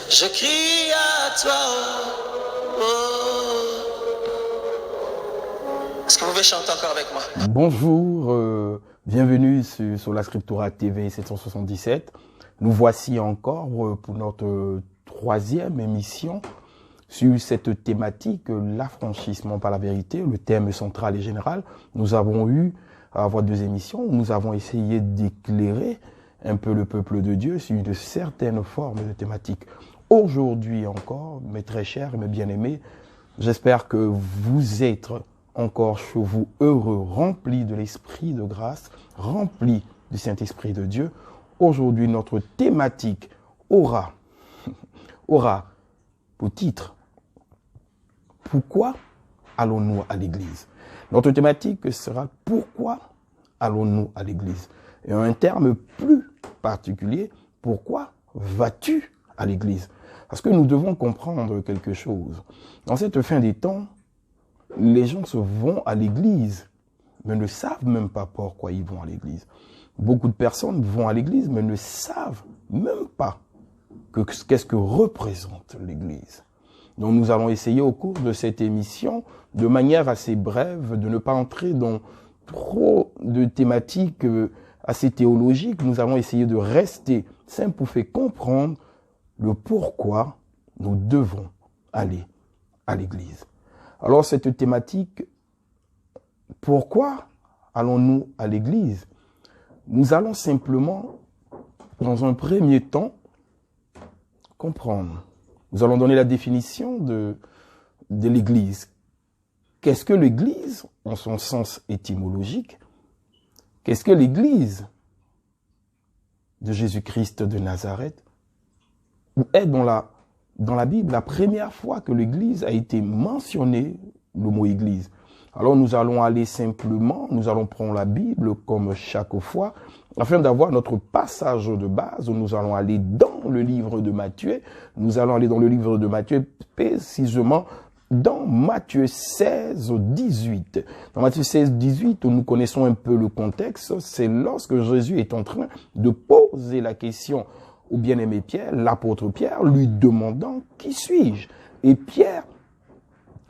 Je crie à toi, oh. Est-ce que vous pouvez chanter encore avec moi? Bonjour, bienvenue sur la Scriptura TV 777. Nous voici encore pour notre troisième émission sur cette thématique, l'affranchissement par la vérité, le thème central et général. Nous avons eu à avoir deux émissions où nous avons essayé d'éclairer un peu le peuple de Dieu sur une certaine forme de thématique. Aujourd'hui encore, mes très chers et mes bien-aimés, j'espère que vous êtes encore chez vous heureux, remplis de l'esprit de grâce, remplis du Saint-Esprit de Dieu. Aujourd'hui, notre thématique aura pour titre « Pourquoi allons-nous à l'église ?» Notre thématique sera « Pourquoi allons-nous à l'église ?» Et un terme plus particulier, « Pourquoi vas-tu à l'église ?» Parce que nous devons comprendre quelque chose. Dans cette fin des temps, les gens se vont à l'église, mais ne savent même pas pourquoi ils vont à l'église. Beaucoup de personnes vont à l'église, mais ne savent même pas qu'est-ce que représente l'église. Donc nous allons essayer au cours de cette émission, de manière assez brève, de ne pas entrer dans trop de thématiques assez théologiques. Nous allons essayer de rester simple pour faire comprendre le pourquoi nous devons aller à l'église. Alors cette thématique, pourquoi allons-nous à l'église? Nous allons simplement, dans un premier temps, comprendre. Nous allons donner la définition de l'église. Qu'est-ce que l'église en son sens étymologique? Qu'est-ce que l'église de Jésus-Christ de Nazareth? Où est dans la Bible la première fois que l'église a été mentionnée, le mot église? Alors nous allons aller simplement, nous allons prendre la Bible comme chaque fois, afin d'avoir notre passage de base. Nous allons aller dans le livre de Matthieu. Nous allons aller dans le livre de Matthieu, précisément dans Matthieu 16, 18. Dans Matthieu 16, 18, où nous connaissons un peu le contexte, c'est lorsque Jésus est en train de poser la question au bien-aimé Pierre, l'apôtre Pierre, lui demandant « Qui suis-je » Et Pierre,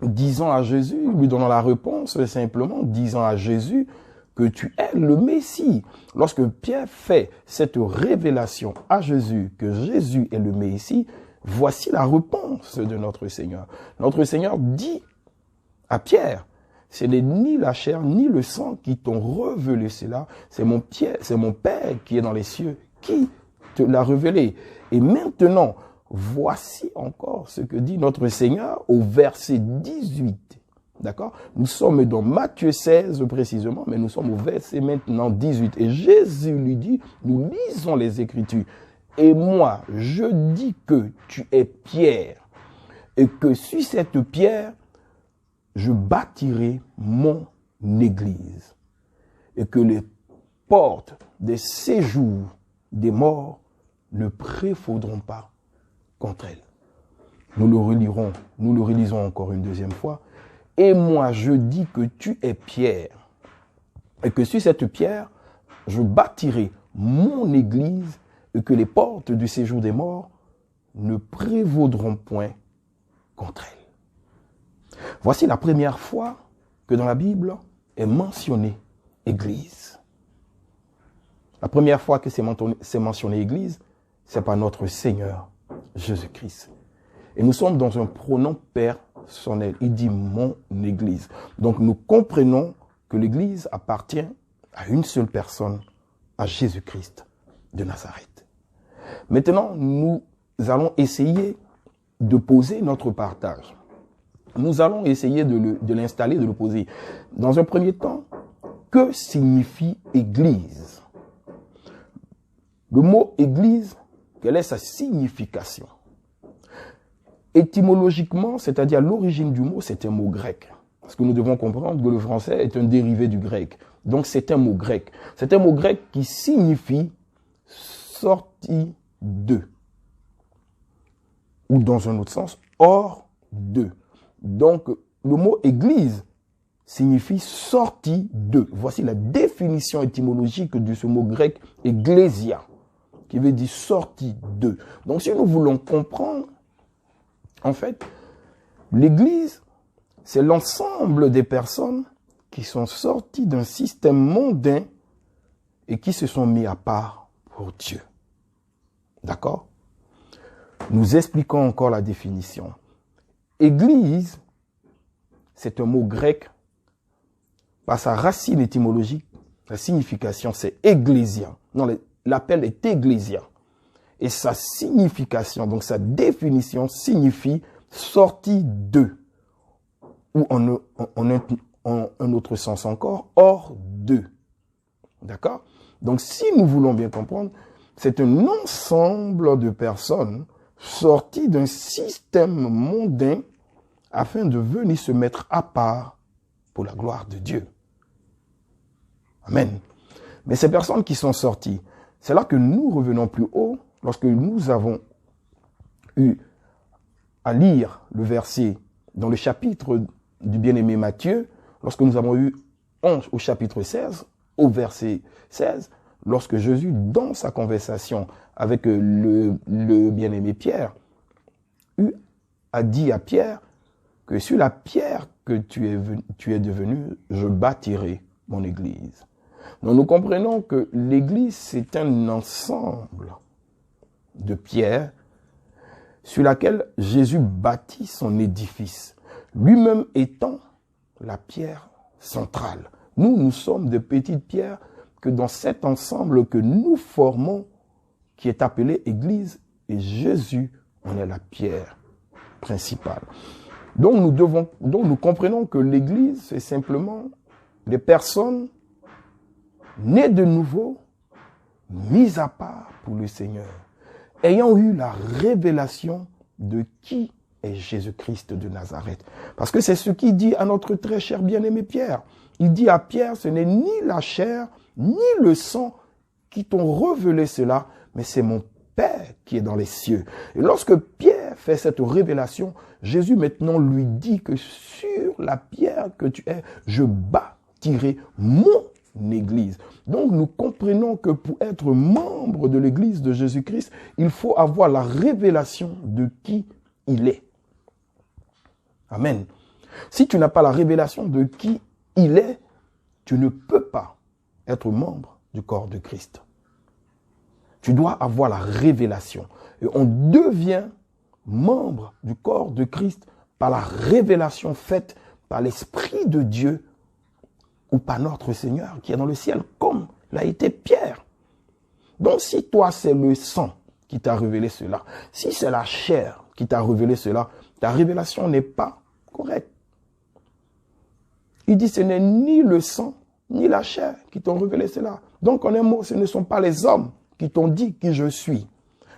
disant à Jésus, lui donnant la réponse simplement, disant à Jésus que tu es le Messie. Lorsque Pierre fait cette révélation à Jésus, que Jésus est le Messie, voici la réponse de notre Seigneur. Notre Seigneur dit à Pierre, ce n'est ni la chair ni le sang qui t'ont révélé cela, c'est mon Père qui est dans les cieux qui te l'a révélé. Et maintenant, voici encore ce que dit notre Seigneur au verset 18. D'accord? Nous sommes dans Matthieu 16 précisément, mais nous sommes au verset maintenant 18. Et Jésus lui dit, nous lisons les Écritures. Et moi, je dis que tu es Pierre, et que sur cette pierre, je bâtirai mon église, et que les portes des séjours des morts ne prévaudront pas contre elle. Nous le relisons encore une deuxième fois. Et moi, je dis que tu es Pierre, et que sur cette pierre, je bâtirai mon église, et que les portes du séjour des morts ne prévaudront point contre elle. Voici la première fois que dans la Bible est mentionnée église. La première fois que c'est mentionné église, c'est par notre Seigneur Jésus-Christ. Et nous sommes dans un pronom personnel. Il dit mon église. Donc nous comprenons que l'église appartient à une seule personne, à Jésus-Christ de Nazareth. Maintenant, nous allons essayer de poser notre partage. Nous allons essayer de l'installer, de le poser. Dans un premier temps, que signifie église? Le mot église, quelle est sa signification? Étymologiquement, c'est-à-dire l'origine du mot, c'est un mot grec. Parce que nous devons comprendre que le français est un dérivé du grec. Donc c'est un mot grec. C'est un mot grec qui signifie sorti de. Ou dans un autre sens, hors de. Donc le mot église signifie sorti de. Voici la définition étymologique de ce mot grec, ecclésia. qui veut dire sorti de. Donc si nous voulons comprendre, en fait, l'Église, c'est l'ensemble des personnes qui sont sorties d'un système mondain et qui se sont mis à part pour Dieu. D'accord? Nous expliquons encore la définition. Église, c'est un mot grec. Par sa racine étymologique, la signification, c'est ecclésia. Non, l'appel est ecclésia. Et sa signification, donc sa définition, signifie sortie de. Ou en un autre sens encore, hors de. D'accord? Donc, si nous voulons bien comprendre, c'est un ensemble de personnes sorties d'un système mondain afin de venir se mettre à part pour la gloire de Dieu. Amen. Mais ces personnes qui sont sorties, c'est là que nous revenons plus haut, lorsque nous avons eu à lire le verset dans le chapitre du bien-aimé Matthieu, lorsque nous avons eu 11 au chapitre 16, au verset 16, lorsque Jésus, dans sa conversation avec le bien-aimé Pierre, a dit à Pierre que sur la pierre que tu es devenu, je bâtirai mon église. Donc nous comprenons que l'église, c'est un ensemble de pierres sur laquelle Jésus bâtit son édifice, lui-même étant la pierre centrale. Nous sommes de petites pierres que dans cet ensemble que nous formons, qui est appelé Église, et Jésus en est la pierre principale. Donc nous comprenons que l'Église, c'est simplement des personnes nées de nouveau, mises à part pour le Seigneur, ayant eu la révélation de qui est Jésus-Christ de Nazareth. Parce que c'est ce qu'il dit à notre très cher bien-aimé Pierre. Il dit à Pierre, ce n'est ni la chair, ni le sang qui t'ont révélé cela, mais c'est mon Père qui est dans les cieux. Et lorsque Pierre fait cette révélation, Jésus maintenant lui dit que sur la pierre que tu es, je bâtirai mon église. Donc nous comprenons que pour être membre de l'église de Jésus-Christ, il faut avoir la révélation de qui il est. Amen. Si tu n'as pas la révélation de qui il est, tu ne peux pas être membre du corps de Christ. Tu dois avoir la révélation. Et on devient membre du corps de Christ par la révélation faite par l'Esprit de Dieu ou par notre Seigneur qui est dans le ciel, comme l'a été Pierre. Donc si toi c'est le sang qui t'a révélé cela, si c'est la chair qui t'a révélé cela, ta révélation n'est pas correcte. Il dit ce n'est ni le sang, ni la chair qui t'ont révélé cela. Donc en un mot, ce ne sont pas les hommes qui t'ont dit qui je suis.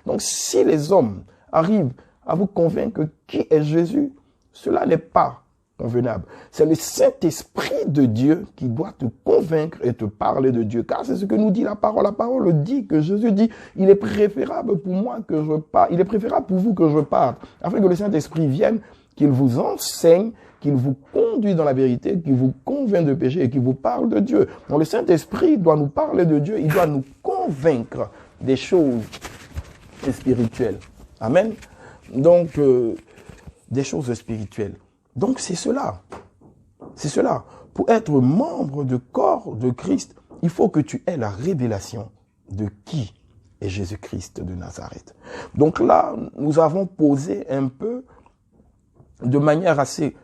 Donc si les hommes arrivent à vous convaincre qui est Jésus, cela n'est pas convenable. C'est le Saint-Esprit de Dieu qui doit te convaincre et te parler de Dieu. Car c'est ce que nous dit la parole. La parole dit que Jésus dit, il est préférable pour moi que je parte. Il est préférable pour vous que je parte. Afin que le Saint-Esprit vienne, qu'il vous enseigne, qu'il vous conduit dans la vérité, qu'il vous convainc de péché et qu'il vous parle de Dieu. Donc le Saint-Esprit doit nous parler de Dieu. Il doit nous convaincre des choses spirituelles. Amen. Donc, des choses spirituelles. Donc, c'est cela. C'est cela. Pour être membre du corps de Christ, il faut que tu aies la révélation de qui est Jésus-Christ de Nazareth. Donc là, nous avons posé un peu, de manière assez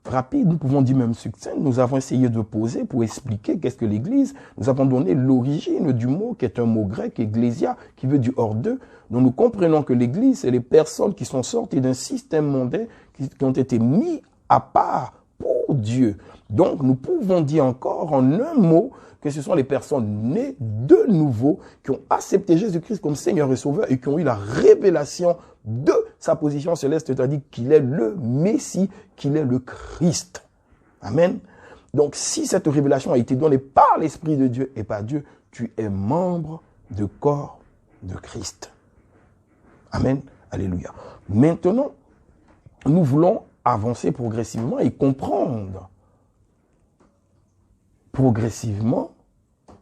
rapide, nous pouvons dire même succincte, nous avons essayé de poser pour expliquer qu'est-ce que l'Église. Nous avons donné l'origine du mot, qui est un mot grec, ecclésia, qui veut dire hors d'eux. Donc nous comprenons que l'Église, c'est les personnes qui sont sorties d'un système mondain, qui ont été mis à part pour Dieu. Donc nous pouvons dire encore en un mot que ce sont les personnes nées de nouveau, qui ont accepté Jésus-Christ comme Seigneur et Sauveur et qui ont eu la révélation de sa position céleste, c'est-à-dire qu'il est le Messie, qu'il est le Christ. Amen. Donc si cette révélation a été donnée par l'Esprit de Dieu et par Dieu, tu es membre du corps de Christ. Amen. Alléluia. Maintenant, nous voulons avancer progressivement et comprendre progressivement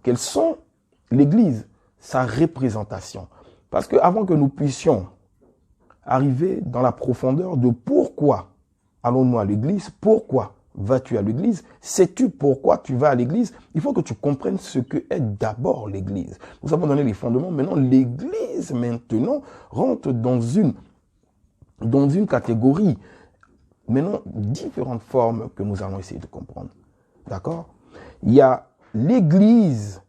quelles sont l'Église. sa représentation. Parce que avant que nous puissions arriver dans la profondeur de pourquoi allons-nous à l'église, pourquoi vas-tu à l'église, sais-tu pourquoi tu vas à l'église, il faut que tu comprennes ce que est d'abord l'église. Nous avons donné les fondements, maintenant l'église rentre dans une catégorie, maintenant différentes formes que nous allons essayer de comprendre. D'accord? Il y a l'église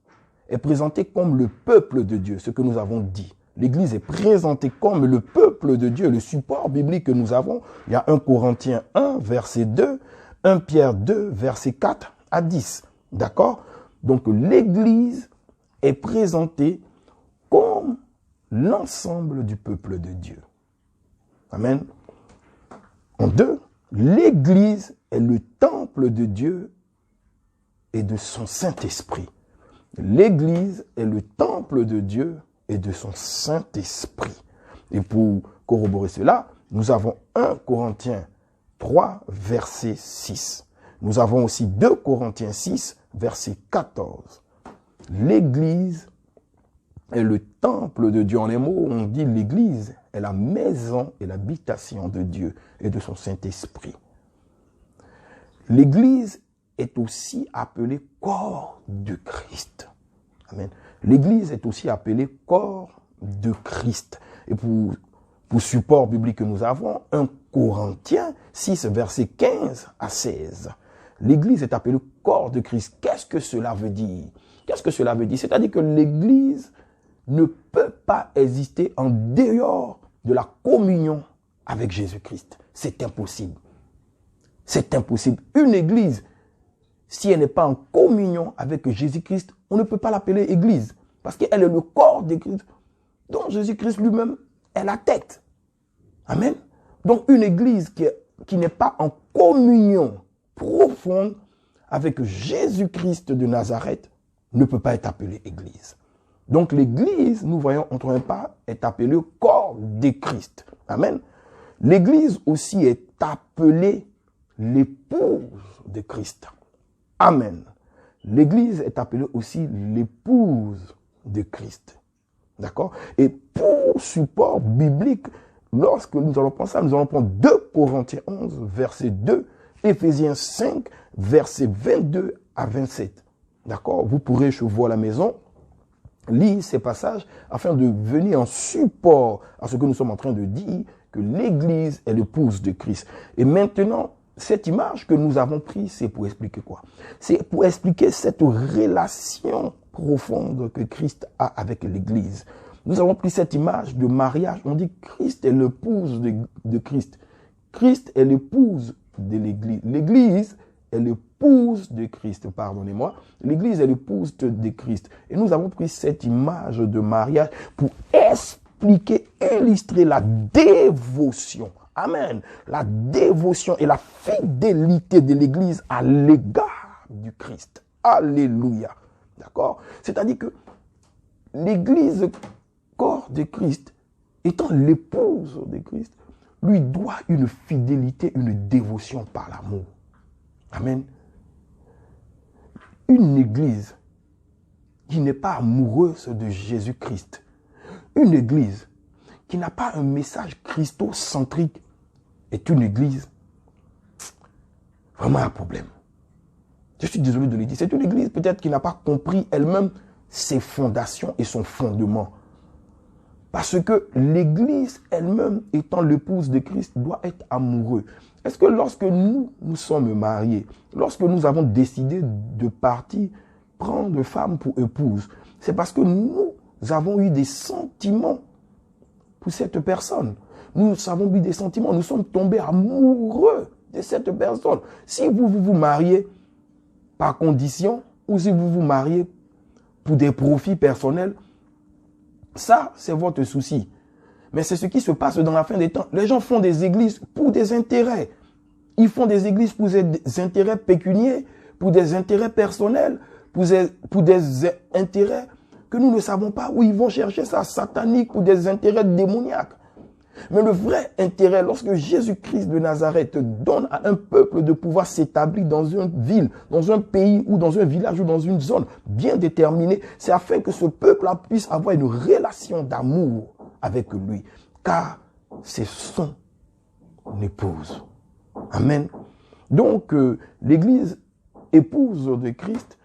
est présentée comme le peuple de Dieu, ce que nous avons dit. L'église est présentée comme le peuple de Dieu, le support biblique que nous avons. Il y a 1 Corinthiens 1, verset 2, 1 Pierre 2, verset 4 à 10. D'accord? Donc l'église est présentée comme l'ensemble du peuple de Dieu. Amen. En 2, l'église est le temple de Dieu et de son Saint-Esprit. L'église est le temple de Dieu et de son Saint-Esprit. Et pour corroborer cela, nous avons 1 Corinthiens 3, verset 6. Nous avons aussi 2 Corinthiens 6, verset 14. L'église est le temple de Dieu. En les mots, on dit l'église est la maison et l'habitation de Dieu et de son Saint-Esprit. L'église est aussi appelée corps de Christ. Amen. L'église est aussi appelée corps de Christ. Et pour support biblique que nous avons, 1 Corinthiens 6, verset 15 à 16. L'église est appelée corps de Christ. Qu'est-ce que cela veut dire? Qu'est-ce que cela veut dire? C'est-à-dire que l'église ne peut pas exister en dehors de la communion avec Jésus-Christ. C'est impossible. C'est impossible. Une église, si elle n'est pas en communion avec Jésus-Christ, on ne peut pas l'appeler église. Parce qu'elle est le corps de Christ, dont Jésus-Christ lui-même est la tête. Amen. Donc une église qui n'est pas en communion profonde avec Jésus-Christ de Nazareth ne peut pas être appelée église. Donc l'église, nous voyons entre un pas, est appelée corps de Christ. Amen. L'église aussi est appelée l'épouse de Christ. Amen. L'église est appelée aussi l'épouse de Christ. D'accord? Et pour support biblique, lorsque nous allons prendre ça, nous allons prendre 2 Corinthiens 11, verset 2, Éphésiens 5, verset 22 à 27. D'accord? Vous pourrez, chez vous à la maison, lire ces passages afin de venir en support à ce que nous sommes en train de dire, que l'église est l'épouse de Christ. Et maintenant, cette image que nous avons prise, c'est pour expliquer quoi? C'est pour expliquer cette relation profonde que Christ a avec l'église. Nous avons pris cette image de mariage. On dit Christ est l'épouse de Christ. Christ est l'épouse de l'église. L'église est l'épouse de Christ, pardonnez-moi. L'église est l'épouse de Christ. Et nous avons pris cette image de mariage pour expliquer, illustrer la dévotion. Amen. La dévotion et la fidélité de l'église à l'égard du Christ. Alléluia. D'accord? C'est-à-dire que l'église, corps de Christ, étant l'épouse de Christ, lui doit une fidélité, une dévotion par l'amour. Amen. Une église qui n'est pas amoureuse de Jésus-Christ, une église qui n'a pas un message christocentrique, est une église vraiment un problème. Je suis désolé de le dire. C'est une église peut-être qui n'a pas compris elle-même ses fondations et son fondement. Parce que l'église elle-même, étant l'épouse de Christ, doit être amoureuse. Est-ce que lorsque nous sommes mariés, lorsque nous avons décidé de partir, prendre femme pour épouse, c'est parce que nous avons eu des sentiments pour cette personne. Nous avons eu des sentiments, nous sommes tombés amoureux de cette personne. Si vous mariez par condition, ou si vous vous mariez pour des profits personnels, ça, c'est votre souci. Mais c'est ce qui se passe dans la fin des temps. Les gens font des églises pour des intérêts. Ils font des églises pour des intérêts pécuniaires, pour des intérêts personnels, pour des intérêts que nous ne savons pas où ils vont chercher ça, satanique ou des intérêts démoniaques. Mais le vrai intérêt, lorsque Jésus-Christ de Nazareth donne à un peuple de pouvoir s'établir dans une ville, dans un pays ou dans un village ou dans une zone bien déterminée, c'est afin que ce peuple-là puisse avoir une relation d'amour avec lui. Car c'est son épouse. Amen. Donc, l'église épouse de Christ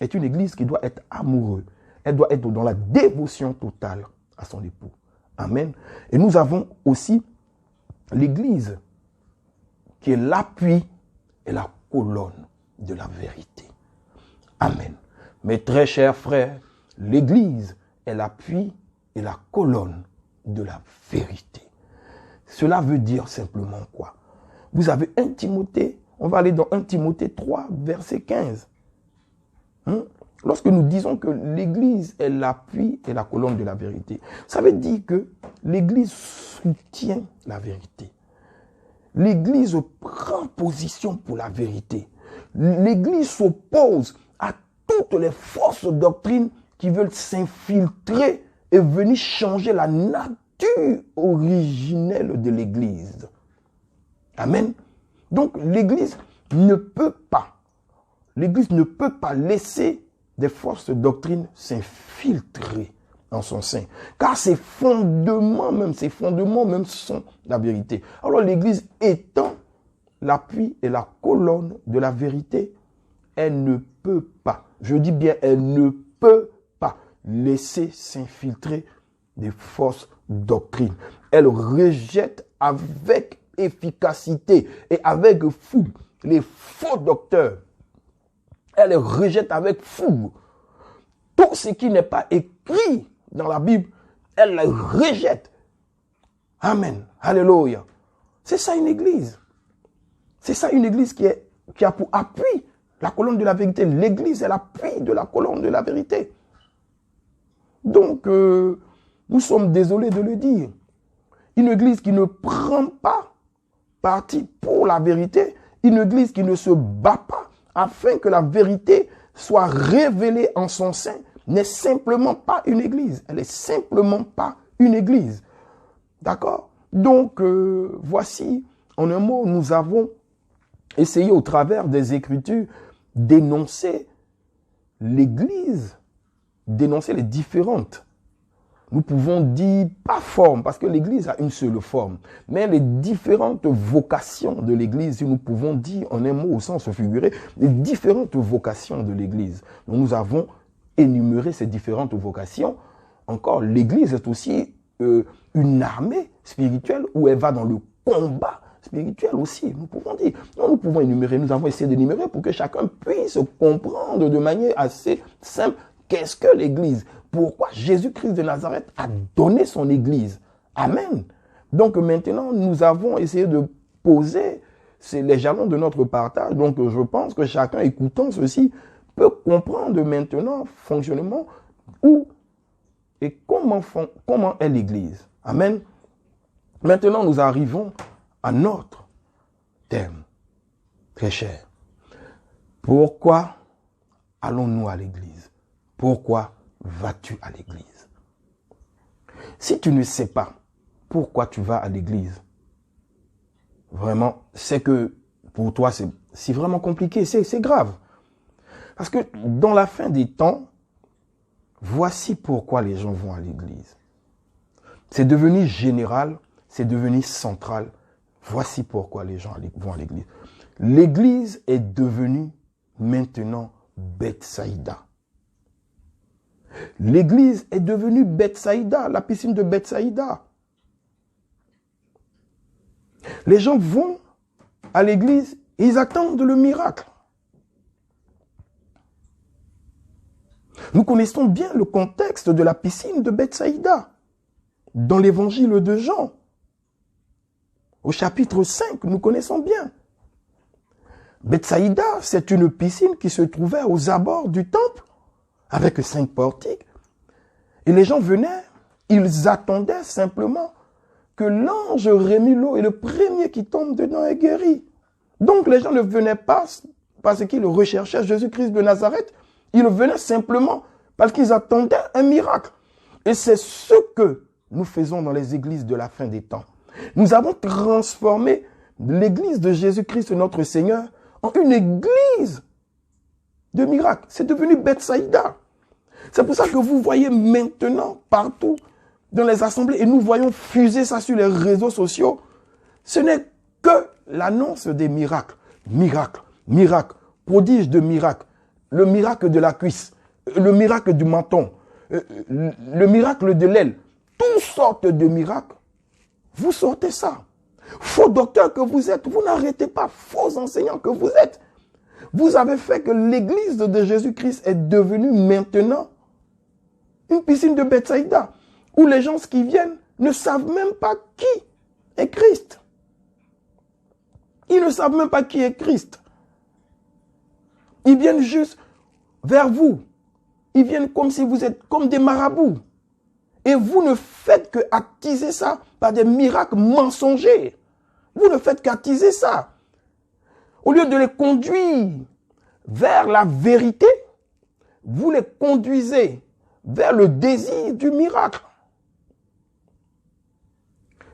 est une église qui doit être amoureuse. Elle doit être dans la dévotion totale à son époux. Amen. Et nous avons aussi l'église qui est l'appui et la colonne de la vérité. Amen. Mes très chers frères, l'église est l'appui et la colonne de la vérité. Cela veut dire simplement quoi? Vous avez 1 Timothée, on va aller dans 1 Timothée 3, verset 15. Lorsque nous disons que l'église est l'appui et la colonne de la vérité, ça veut dire que l'église soutient la vérité. L'église prend position pour la vérité. L'église s'oppose à toutes les fausses doctrines qui veulent s'infiltrer et venir changer la nature originelle de l'église. Amen. Donc l'église ne peut pas laisser des fausses doctrines s'infiltrer en son sein. Car ses fondements même sont la vérité. Alors l'église étant l'appui et la colonne de la vérité, elle ne peut pas, je dis bien, elle ne peut pas laisser s'infiltrer des fausses doctrines. Elle rejette avec efficacité et avec fougue les faux docteurs. Elle rejette avec fougue tout ce qui n'est pas écrit dans la Bible. Elle le rejette. Amen. Alléluia. C'est ça une église. C'est ça une église qui a pour appui la colonne de la vérité. L'église est l'appui de la colonne de la vérité. Donc, nous sommes désolés de le dire. Une église qui ne prend pas parti pour la vérité, une église qui ne se bat pas afin que la vérité soit révélée en son sein, n'est simplement pas une église. Elle n'est simplement pas une église. D'accord? Donc, voici, en un mot, nous avons essayé au travers des Écritures d'énoncer l'église, d'énoncer les différentes. Nous pouvons dire, pas forme, parce que l'église a une seule forme, mais les différentes vocations de l'église, nous pouvons dire en un mot au sens figuré, les différentes vocations de l'église. Nous avons énuméré ces différentes vocations. Encore, l'église est aussi une armée spirituelle où elle va dans le combat spirituel aussi. Nous pouvons dire, non, nous pouvons énumérer, nous avons essayé d'énumérer pour que chacun puisse comprendre de manière assez simple qu'est-ce que l'église. Pourquoi Jésus-Christ de Nazareth a donné son église. Amen. Donc maintenant, nous avons essayé de poser les jalons de notre partage. Donc je pense que chacun écoutant ceci peut comprendre maintenant fonctionnement où et comment est l'église. Amen. Maintenant, nous arrivons à notre thème très cher. Pourquoi allons-nous à l'église? Pourquoi vas-tu à l'église? Si tu ne sais pas pourquoi tu vas à l'église, vraiment, c'est que pour toi, c'est vraiment compliqué, c'est grave. Parce que dans la fin des temps, voici pourquoi les gens vont à l'église. C'est devenu général, c'est devenu central. Voici pourquoi les gens vont à l'église. L'église est devenue maintenant Bethsaïda. L'église est devenue Bethsaïda, la piscine de Bethsaïda. Les gens vont à l'église et ils attendent le miracle. Nous connaissons bien le contexte de la piscine de Bethsaïda dans l'évangile de Jean. Au chapitre 5, nous connaissons bien. Bethsaïda, c'est une piscine qui se trouvait aux abords du temple, avec 5 portiques. Et les gens venaient, ils attendaient simplement que l'ange remit l'eau et le premier qui tombe dedans est guéri. Donc les gens ne venaient pas parce qu'ils recherchaient Jésus-Christ de Nazareth, ils venaient simplement parce qu'ils attendaient un miracle. Et c'est ce que nous faisons dans les églises de la fin des temps. Nous avons transformé l'église de Jésus-Christ, notre Seigneur, en une église de miracles. C'est devenu Bethsaïda. C'est pour ça que vous voyez maintenant partout dans les assemblées, et nous voyons fuser ça sur les réseaux sociaux. Ce n'est que l'annonce des miracles. Miracles, miracles, prodiges de miracles. Le miracle de la cuisse, le miracle du menton, le miracle de l'aile. Toutes sortes de miracles. Vous sortez ça. Faux docteurs que vous êtes, vous n'arrêtez pas. Faux enseignants que vous êtes. Vous avez fait que l'église de Jésus-Christ est devenue maintenant une piscine de Bethsaïda, où les gens qui viennent ne savent même pas qui est Christ. Ils ne savent même pas qui est Christ. Ils viennent juste vers vous. Ils viennent comme si vous êtes comme des marabouts. Et vous ne faites que attiser ça par des miracles mensongers. Vous ne faites qu'attiser ça. Au lieu de les conduire vers la vérité, vous les conduisez vers le désir du miracle.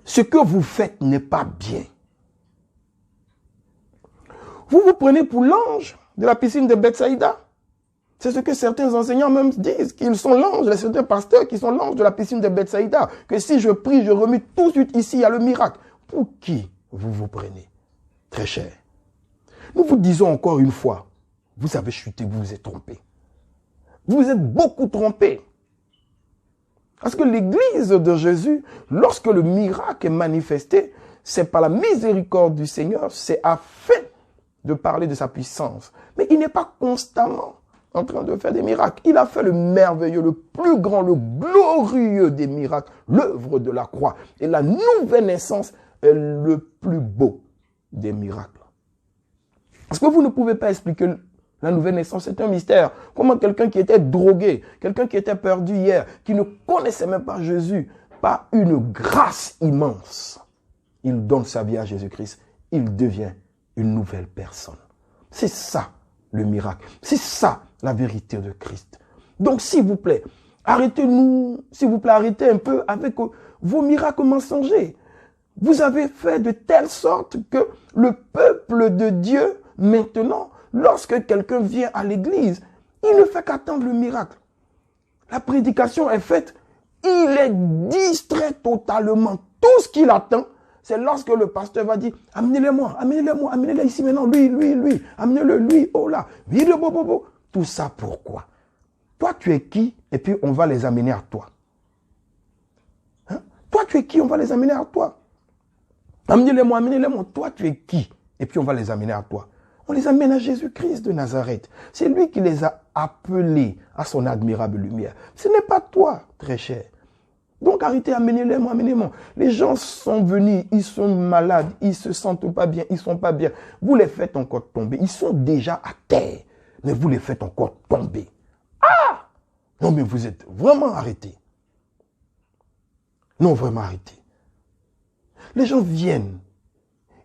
Ce que vous faites n'est pas bien. Vous vous prenez pour l'ange de la piscine de Bethsaïda. C'est ce que certains enseignants même disent, qu'ils sont l'ange, les certains pasteurs qui sont l'ange de la piscine de Bethsaïda, que si je prie, je remets tout de suite ici, il y a le miracle. Pour qui vous vous prenez? Très cher. Nous vous disons encore une fois, vous avez chuté, vous vous êtes trompé. Vous vous êtes beaucoup trompé. Parce que l'église de Jésus, lorsque le miracle est manifesté, c'est par la miséricorde du Seigneur, c'est afin de parler de sa puissance. Mais il n'est pas constamment en train de faire des miracles. Il a fait le merveilleux, le plus grand, le glorieux des miracles, l'œuvre de la croix. Et la nouvelle naissance est le plus beau des miracles. Parce que vous ne pouvez pas expliquer la nouvelle naissance, c'est un mystère. Comment quelqu'un qui était drogué, quelqu'un qui était perdu hier, qui ne connaissait même pas Jésus, par une grâce immense, il donne sa vie à Jésus-Christ, il devient une nouvelle personne. C'est ça le miracle. C'est ça la vérité de Christ. Donc s'il vous plaît, arrêtez-nous, s'il vous plaît, arrêtez un peu avec vos miracles mensongers. Vous avez fait de telle sorte que le peuple de Dieu, maintenant, lorsque quelqu'un vient à l'église, il ne fait qu'attendre le miracle. La prédication est faite, il est distrait totalement. Tout ce qu'il attend, c'est lorsque le pasteur va dire, amenez-les-moi, amenez-les-moi, amenez-les ici maintenant, lui, amenez-le, lui, oh là, bobo. Tout ça pourquoi? Toi, tu es qui? Et puis on va les amener à toi. Hein? Toi, tu es qui? On va les amener à toi. Amenez-les-moi, amenez-les-moi. Toi, tu es qui? Et puis on va les amener à toi. On les amène à Jésus-Christ de Nazareth. C'est lui qui les a appelés à son admirable lumière. Ce n'est pas toi, très cher. Donc arrêtez, amenez-les-moi, amenez-moi. Les gens sont venus, ils sont malades, ils se sentent pas bien, ils sont pas bien. Vous les faites encore tomber. Ils sont déjà à terre, mais vous les faites encore tomber. Ah! Non, mais vous êtes vraiment arrêtés. Non, vraiment arrêtés. Les gens viennent.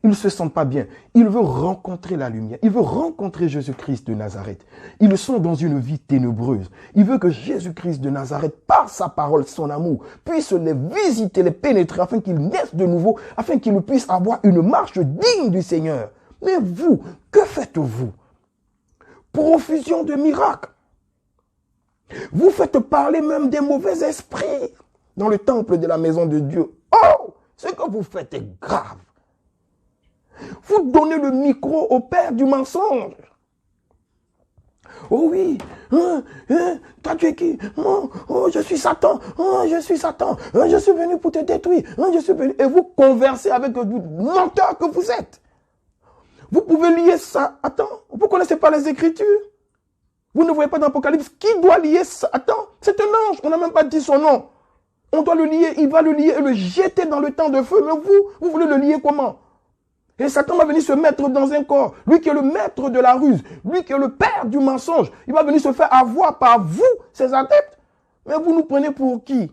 Ils ne se sentent pas bien. Ils veulent rencontrer la lumière. Ils veulent rencontrer Jésus-Christ de Nazareth. Ils sont dans une vie ténébreuse. Ils veulent que Jésus-Christ de Nazareth, par sa parole, son amour, puisse les visiter, les pénétrer, afin qu'ils naissent de nouveau, afin qu'ils puissent avoir une marche digne du Seigneur. Mais vous, que faites-vous? Profusion de miracles. Vous faites parler même des mauvais esprits dans le temple de la maison de Dieu. Oh! Ce que vous faites est grave. Vous donnez le micro au père du mensonge. Oh oui, toi tu es qui? Oh, je suis Satan. Oh, je suis Satan. Oh, je suis venu pour te détruire. Oh, je suis venu. Et vous conversez avec le menteur que vous êtes. Vous pouvez lier ça. Attends, vous ne connaissez pas les Écritures? Vous ne voyez pas dans l'Apocalypse? Qui doit lier ça? Attends, c'est un ange. On n'a même pas dit son nom. On doit le lier. Il va le lier et le jeter dans le temps de feu. Mais vous voulez le lier comment? Et Satan va venir se mettre dans un corps. Lui qui est le maître de la ruse. Lui qui est le père du mensonge. Il va venir se faire avoir par vous, ses adeptes. Mais vous nous prenez pour qui?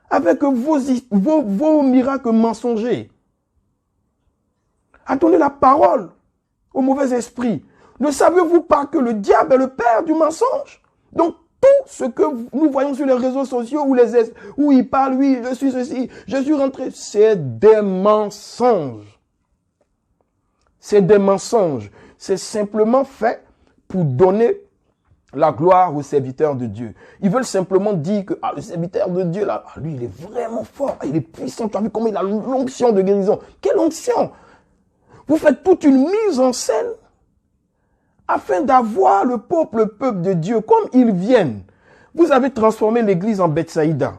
Avec vos miracles mensongers. À donner la parole au mauvais esprit. Ne savez-vous pas que le diable est le père du mensonge? Donc, tout ce que nous voyons sur les réseaux sociaux où il parle, oui, je suis ceci, je suis rentré, c'est des mensonges. C'est des mensonges. C'est simplement fait pour donner la gloire aux serviteurs de Dieu. Ils veulent simplement dire que le serviteur de Dieu, là, lui, il est vraiment fort, il est puissant. Tu as vu comment il a l'onction de guérison. Quelle onction? Vous faites toute une mise en scène afin d'avoir le peuple de Dieu comme ils viennent. Vous avez transformé l'église en Bethsaïda.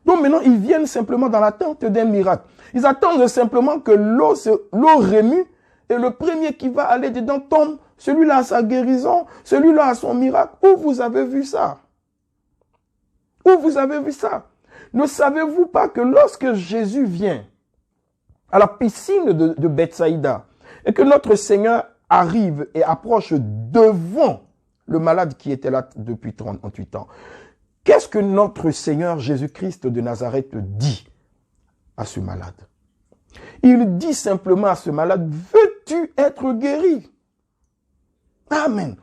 Donc maintenant, ils viennent simplement dans l'attente d'un miracle. Ils attendent simplement que l'eau remue et le premier qui va aller dedans tombe. Celui-là a sa guérison, celui-là a son miracle. Où vous avez vu ça? Où vous avez vu ça? Ne savez-vous pas que lorsque Jésus vient à la piscine de Bethsaïda et que notre Seigneur arrive et approche devant le malade qui était là depuis 38 ans, qu'est-ce que notre Seigneur Jésus-Christ de Nazareth dit à ce malade? Il dit simplement à ce malade, veux-tu être guéri? Amen.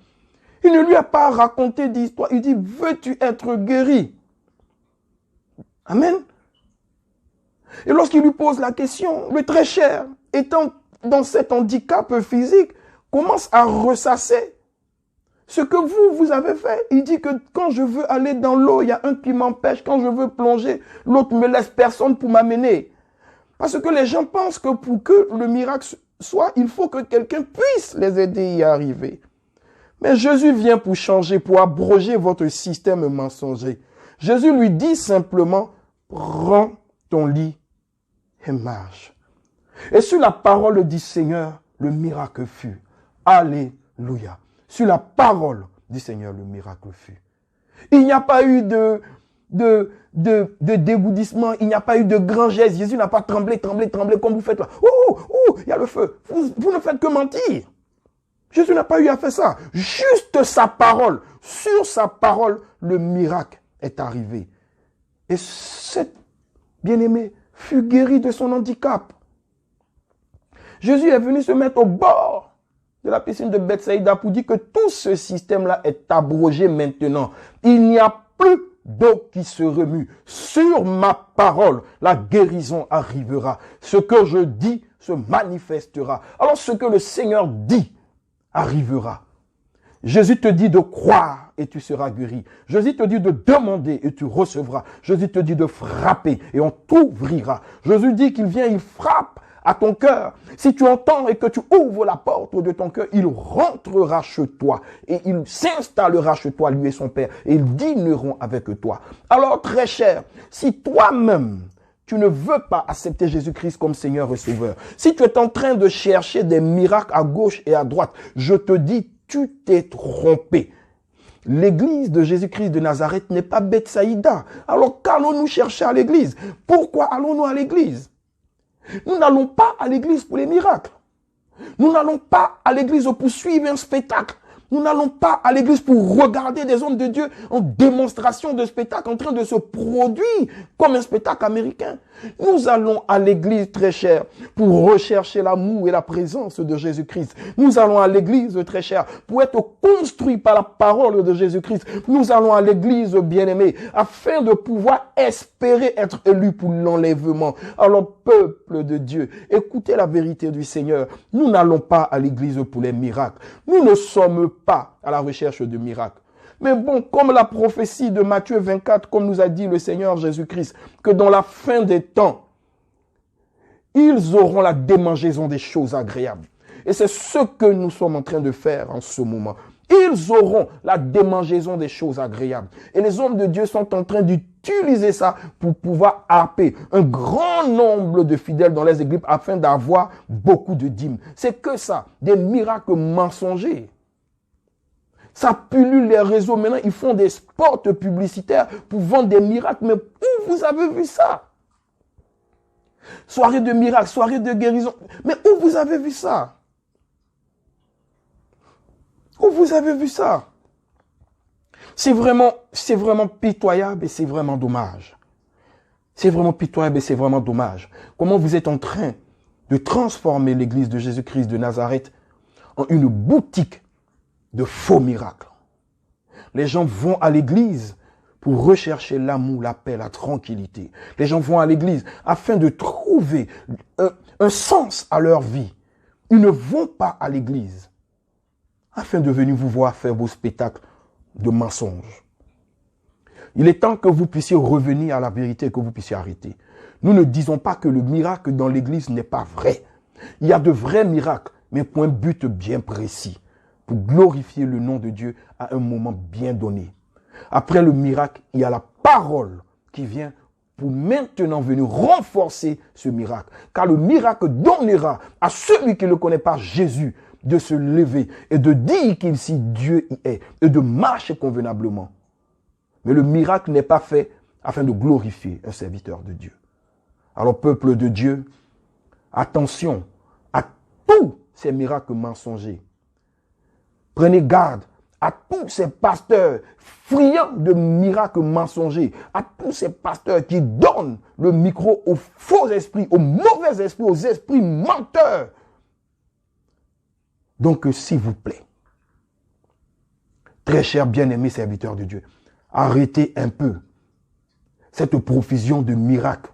Il ne lui a pas raconté d'histoire. Il dit, veux-tu être guéri? Amen. Et lorsqu'il lui pose la question, le très cher, étant dans cet handicap physique, commence à ressasser ce que vous avez fait. Il dit que quand je veux aller dans l'eau, il y a un qui m'empêche. Quand je veux plonger, l'autre ne me laisse personne pour m'amener. Parce que les gens pensent que pour que le miracle soit, il faut que quelqu'un puisse les aider à y arriver. Mais Jésus vient pour changer, pour abroger votre système mensonger. Jésus lui dit simplement, prends ton lit et marche. Et sur la parole du Seigneur, le miracle fut. Alléluia. Sur la parole du Seigneur, le miracle fut. Il n'y a pas eu de dégourdissement, il n'y a pas eu de grand geste. Jésus n'a pas tremblé comme vous faites là. Il y a le feu. Vous ne faites que mentir. Jésus n'a pas eu à faire ça. Juste sa parole. Sur sa parole, le miracle est arrivé. Et cet bien-aimé fut guéri de son handicap. Jésus est venu se mettre au bord de la piscine de Bethsaïda pour dire que tout ce système-là est abrogé maintenant. Il n'y a plus d'eau qui se remue. Sur ma parole, la guérison arrivera. Ce que je dis se manifestera. Alors ce que le Seigneur dit arrivera. Jésus te dit de croire et tu seras guéri. Jésus te dit de demander et tu recevras. Jésus te dit de frapper et on t'ouvrira. Jésus dit qu'il vient, il frappe à ton cœur. Si tu entends et que tu ouvres la porte de ton cœur, il rentrera chez toi et il s'installera chez toi, lui et son Père, et ils dîneront avec toi. Alors très cher, si toi-même tu ne veux pas accepter Jésus-Christ comme Seigneur et Sauveur, si tu es en train de chercher des miracles à gauche et à droite, je te dis, tu t'es trompé. L'église de Jésus-Christ de Nazareth n'est pas Bethsaïda. Alors qu'allons-nous chercher à l'église? Pourquoi allons-nous à l'église? Nous n'allons pas à l'église pour les miracles. Nous n'allons pas à l'église pour suivre un spectacle. Nous n'allons pas à l'église pour regarder des hommes de Dieu en démonstration de spectacle en train de se produire comme un spectacle américain. Nous allons à l'église très chère pour rechercher l'amour et la présence de Jésus-Christ. Nous allons à l'église très chère pour être construits par la parole de Jésus-Christ. Nous allons à l'église bien-aimée afin de pouvoir espérer être élus pour l'enlèvement. Alors, peuple de Dieu, écoutez la vérité du Seigneur. Nous n'allons pas à l'église pour les miracles. Nous ne sommes pas à la recherche de miracles. Mais bon, comme la prophétie de Matthieu 24, comme nous a dit le Seigneur Jésus-Christ, que dans la fin des temps, ils auront la démangeaison des choses agréables. Et c'est ce que nous sommes en train de faire en ce moment. Ils auront la démangeaison des choses agréables. Et les hommes de Dieu sont en train d'utiliser ça pour pouvoir happer un grand nombre de fidèles dans les églises afin d'avoir beaucoup de dîmes. C'est que ça, des miracles mensongers. Ça pullule les réseaux. Maintenant, ils font des spots publicitaires pour vendre des miracles. Mais où vous avez vu ça? Soirée de miracles, soirée de guérison. Mais où vous avez vu ça? Où vous avez vu ça? C'est vraiment pitoyable et c'est vraiment dommage. C'est vraiment pitoyable et c'est vraiment dommage. Comment vous êtes en train de transformer l'église de Jésus-Christ de Nazareth en une boutique de faux miracles. Les gens vont à l'église pour rechercher l'amour, la paix, la tranquillité. Les gens vont à l'église afin de trouver un sens à leur vie. Ils ne vont pas à l'église afin de venir vous voir faire vos spectacles de mensonges. Il est temps que vous puissiez revenir à la vérité et que vous puissiez arrêter. Nous ne disons pas que le miracle dans l'église n'est pas vrai. Il y a de vrais miracles, mais pour un but bien précis, pour glorifier le nom de Dieu à un moment bien donné. Après le miracle, il y a la parole qui vient pour maintenant venir renforcer ce miracle. Car le miracle donnera à celui qui ne connaît pas Jésus de se lever et de dire qu'il si Dieu y est et de marcher convenablement. Mais le miracle n'est pas fait afin de glorifier un serviteur de Dieu. Alors, peuple de Dieu, attention à tous ces miracles mensongers. Prenez garde à tous ces pasteurs friands de miracles mensongers, à tous ces pasteurs qui donnent le micro aux faux esprits, aux mauvais esprits, aux esprits menteurs. Donc, s'il vous plaît, très chers bien-aimés serviteurs de Dieu, arrêtez un peu cette profusion de miracles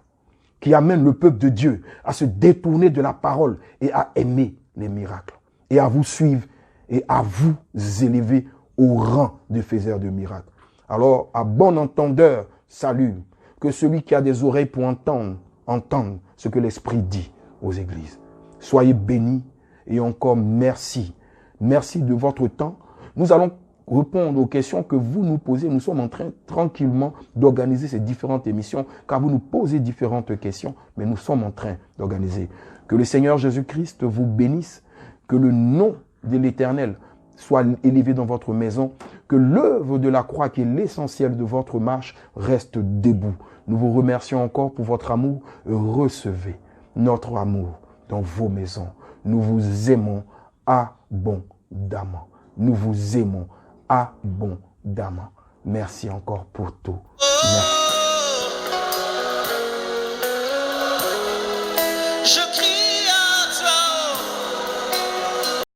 qui amène le peuple de Dieu à se détourner de la parole et à aimer les miracles et à vous suivre et à vous élever au rang de faiseurs de miracles. Alors, à bon entendeur, salut, que celui qui a des oreilles pour entendre, entende ce que l'Esprit dit aux églises. Soyez bénis et encore merci. Merci de votre temps. Nous allons répondre aux questions que vous nous posez. Nous sommes en train tranquillement d'organiser ces différentes émissions car vous nous posez différentes questions, mais nous sommes en train d'organiser. Que le Seigneur Jésus-Christ vous bénisse, que le nom de l'Éternel soit élevé dans votre maison, que l'œuvre de la croix qui est l'essentiel de votre marche reste debout. Nous vous remercions encore pour votre amour. Recevez notre amour dans vos maisons. Nous vous aimons abondamment. Nous vous aimons abondamment. Merci encore pour tout. Merci. Je crie